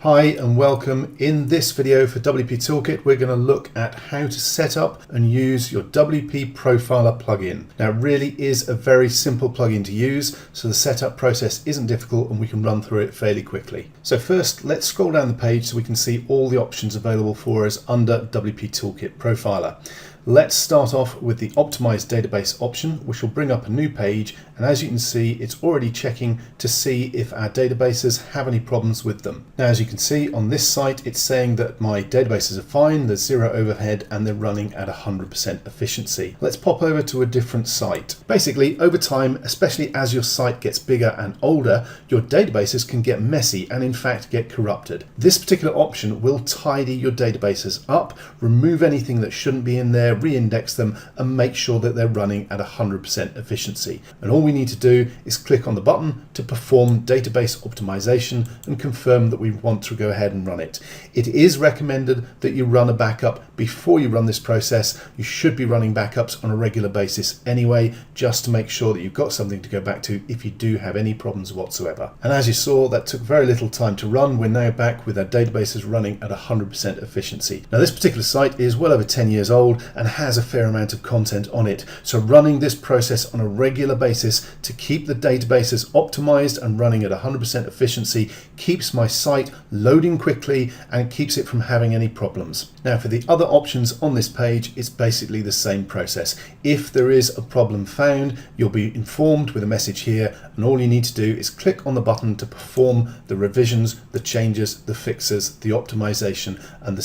Hi and welcome. In this video for WP Toolkit, we're going to look at how to set up and use your WP Profiler plugin. Now it really is a very simple plugin to use, so the setup process isn't difficult and we can run through it fairly quickly. So first, let's scroll down the page so we can see all the options available for us under WP Toolkit Profiler. Let's start off with the Optimized Database option, which will bring up a new page, and as you can see, it's already checking to see if our databases have any problems with them. Now, as you can see on this site, it's saying that my databases are fine, there's zero overhead, and they're running at 100% efficiency. Let's pop over to a different site. Basically, over time, especially as your site gets bigger and older, your databases can get messy and in fact get corrupted. This particular option will tidy your databases up, remove anything that shouldn't be in there, re-index them, and make sure that they're running at 100% efficiency. And all we need to do is click on the button to perform database optimization and confirm that we want to go ahead and run it. It is recommended that you run a backup before you run this process. You should be running backups on a regular basis anyway, just to make sure that you've got something to go back to if you do have any problems whatsoever. And as you saw, that took very little time to run. We're now back with our databases running at 100% efficiency. Now, this particular site is well over 10 years old and has a fair amount of content on it. So running this process on a regular basis to keep the databases optimized and running at 100% efficiency keeps my site loading quickly and keeps it from having any problems. Now, for the other options on this page, it's basically the same process. If there is a problem found, you'll be informed with a message here, and all you need to do is click on the button to perform the revisions, the changes, the fixes, the optimization, and the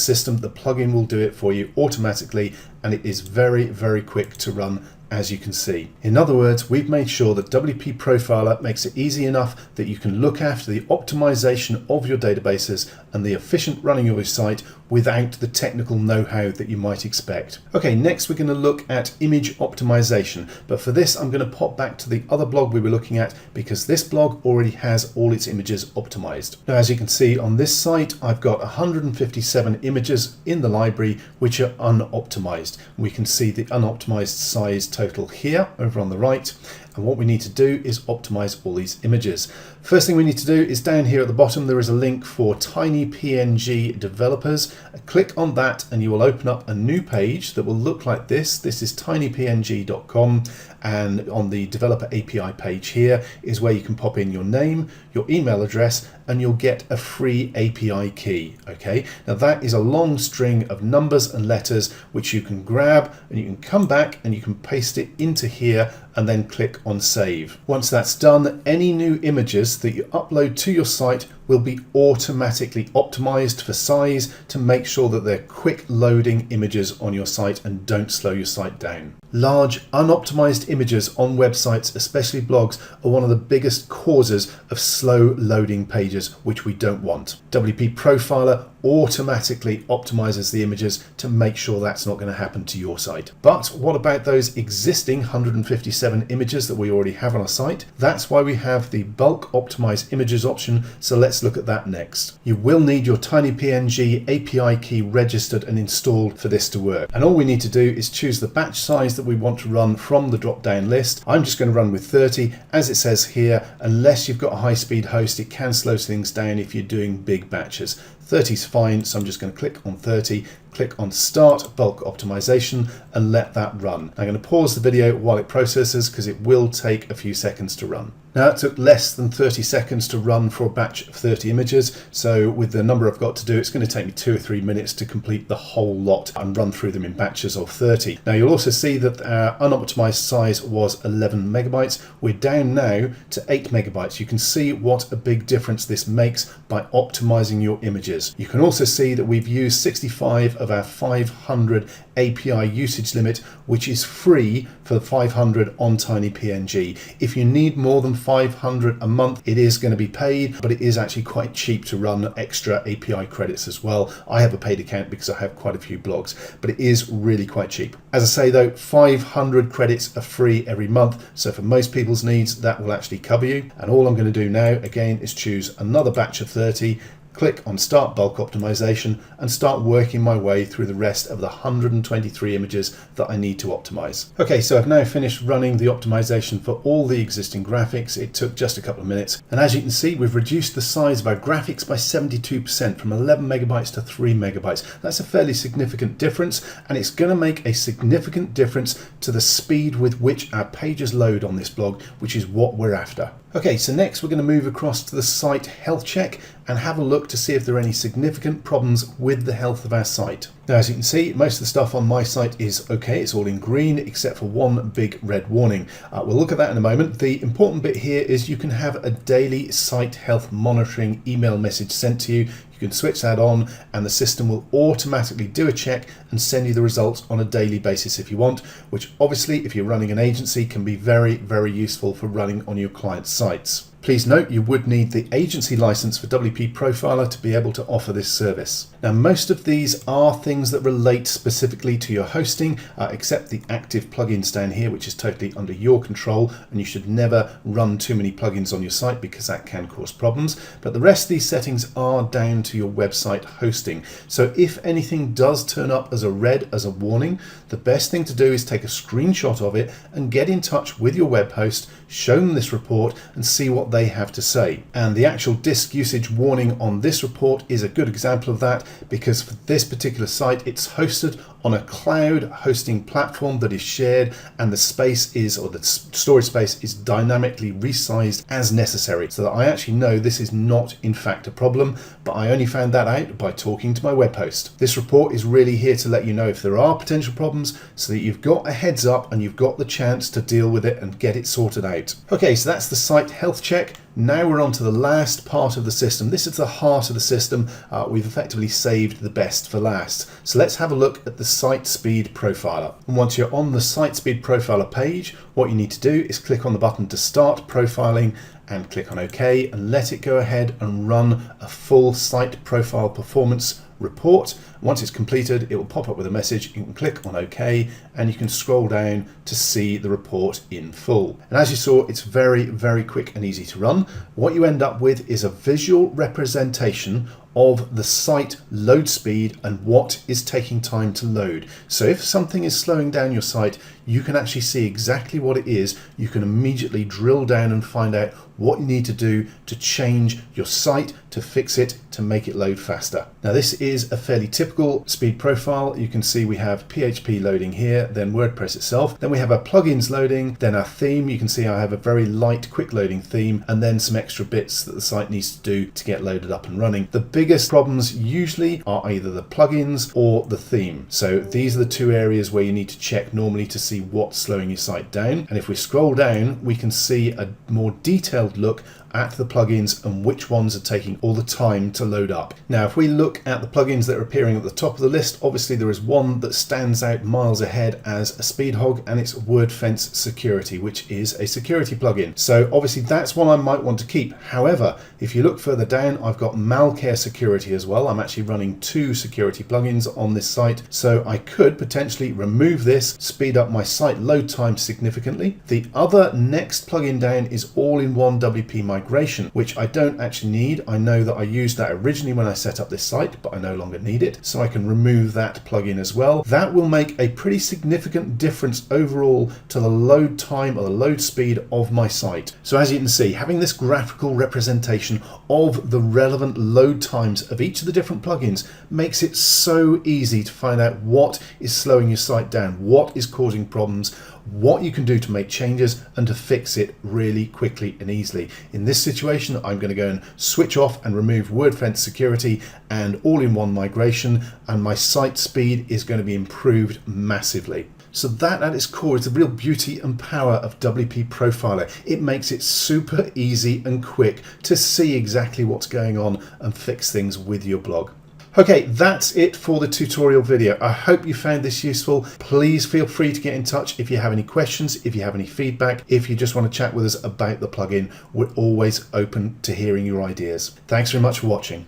plugin will do it for you automatically, and it is very, very quick to run, as you can see. In other words, we've made sure that WP Profiler makes it easy enough that you can look after the optimization of your databases and the efficient running of your site without the technical know-how that you might expect. Okay, next we're going to look at image optimization, but for this I'm going to pop back to the other blog we were looking at because this blog already has all its images optimized. Now, as you can see on this site, I've got 157 images in the library which are unoptimized. We can see the unoptimized size total here over on the right, and what we need to do is optimize all these images. First thing we need to do is down here at the bottom there is a link for TinyPNG developers. Click on that and you will open up a new page that will look like this. This is tinypng.com, and on the developer API page here is where you can pop in your name, your email address, and you'll get a free API key. Okay, now that is a long string of numbers and letters which you can grab and you can come back and you can paste it into here and then click on save. Once that's done, any new images that you upload to your site will be automatically optimized for size to make sure that they're quick loading images on your site and don't slow your site down. Large unoptimized images on websites, especially blogs, are one of the biggest causes of slow loading pages, which we don't want. WP Profiler automatically optimizes the images to make sure that's not going to happen to your site. But what about those existing 157 images that we already have on our site? That's why we have the bulk optimize images option, so let's look at that next. You will need your TinyPNG API key registered and installed for this to work. And all we need to do is choose the batch size that we want to run from the drop-down list. I'm just going to run with 30. As it says here, unless you've got a high-speed host, it can slow things down if you're doing big batches. 30 is fine, so I'm just going to click on 30, click on Start Bulk Optimization, and let that run. I'm going to pause the video while it processes because it will take a few seconds to run. Now, it took less than 30 seconds to run for a batch of 30 images, so with the number I've got to do, it's going to take me 2 or 3 minutes to complete the whole lot and run through them in batches of 30. Now, you'll also see that our unoptimized size was 11 megabytes. We're down now to 8 megabytes. You can see what a big difference this makes by optimizing your images. You can also see that we've used 65 of our 500 API usage limit, which is free for 500 on TinyPNG. If you need more than 500 a month, it is going to be paid, but it is actually quite cheap to run extra API credits as well. I have a paid account because I have quite a few blogs, but it is really quite cheap. As I say though, 500 credits are free every month, so for most people's needs that will actually cover you. And all I'm going to do now again is choose another batch of 30, click on Start Bulk Optimization and start working my way through the rest of the 123 images that I need to optimize. Okay, so I've now finished running the optimization for all the existing graphics. It took just a couple of minutes. And as you can see, we've reduced the size of our graphics by 72% from 11 megabytes to 3 megabytes. That's a fairly significant difference, and it's going to make a significant difference to the speed with which our pages load on this blog, which is what we're after. Okay, so next we're going to move across to the site health check and have a look to see if there are any significant problems with the health of our site. Now, as you can see, most of the stuff on my site is okay. It's all in green except for one big red warning. We'll look at that in a moment. The important bit here is you can have a daily site health monitoring email message sent to you. You can switch that on and the system will automatically do a check and send you the results on a daily basis if you want, which obviously if you're running an agency can be very, very useful for running on your clients' sites. Please note you would need the agency license for WP Profiler to be able to offer this service. Now, most of these are things that relate specifically to your hosting, except the active plugins down here, which is totally under your control, and you should never run too many plugins on your site because that can cause problems. But the rest of these settings are down to your website hosting. So if anything does turn up as a red, as a warning, the best thing to do is take a screenshot of it and get in touch with your web host, show them this report and see what they have to say. And the actual disk usage warning on this report is a good example of that, because for this particular site it's hosted on a cloud hosting platform that is shared, and the space is, or the storage space is dynamically resized as necessary, so that I actually know this is not in fact a problem, but I only found that out by talking to my web host. This report is really here to let you know if there are potential problems so that you've got a heads up and you've got the chance to deal with it and get it sorted out. Okay, so that's the site health check. Now we're on to the last part of the system. This is the heart of the system. We've effectively saved the best for last. So let's have a look at the Site Speed Profiler. And once you're on the Site Speed Profiler page, what you need to do is click on the button to start profiling and click on OK and let it go ahead and run a full site profile performance report. Once it's completed, it will pop up with a message. You can click on OK and you can scroll down to see the report in full. And as you saw, it's very, very quick and easy to run. What you end up with is a visual representation of the site load speed and what is taking time to load. So if something is slowing down your site, you can actually see exactly what it is. You can immediately drill down and find out what you need to do to change your site, to fix it, to make it load faster. Now, this is a fairly typical speed profile. You can see we have PHP loading here, then WordPress itself, then we have our plugins loading, then our theme. You can see I have a very light quick loading theme, and then some extra bits that the site needs to do to get loaded up and running. The biggest problems usually are either the plugins or the theme. So these are the two areas where you need to check normally to see what's slowing your site down. And if we scroll down, we can see a more detailed look at the plugins and which ones are taking all the time to load up. Now, if we look at the plugins that are appearing at the top of the list, obviously there is one that stands out miles ahead as a speed hog, and it's WordFence Security, which is a security plugin. So obviously that's one I might want to keep. However, if you look further down, I've got Malcare Security as well. I'm actually running two security plugins on this site, so I could potentially remove this, speed up my site load time significantly. The other next plugin down is All-in-One WP Migration, which I don't actually need. I know that I used that originally when I set up this site, but I no longer need it, so I can remove that plugin as well. That will make a pretty significant difference overall to the load time or the load speed of my site. So as you can see, having this graphical representation of the relevant load times of each of the different plugins makes it so easy to find out what is slowing your site down, what is causing problems, what you can do to make changes and to fix it really quickly and easily. In this situation, I'm going to go and switch off and remove WordFence Security and All-in-One Migration, and my site speed is going to be improved massively. So that at its core is the real beauty and power of WP Profiler. It makes it super easy and quick to see exactly what's going on and fix things with your blog. Okay, that's it for the tutorial video. I hope you found this useful. Please feel free to get in touch if you have any questions, if you have any feedback, if you just want to chat with us about the plugin. We're always open to hearing your ideas. Thanks very much for watching.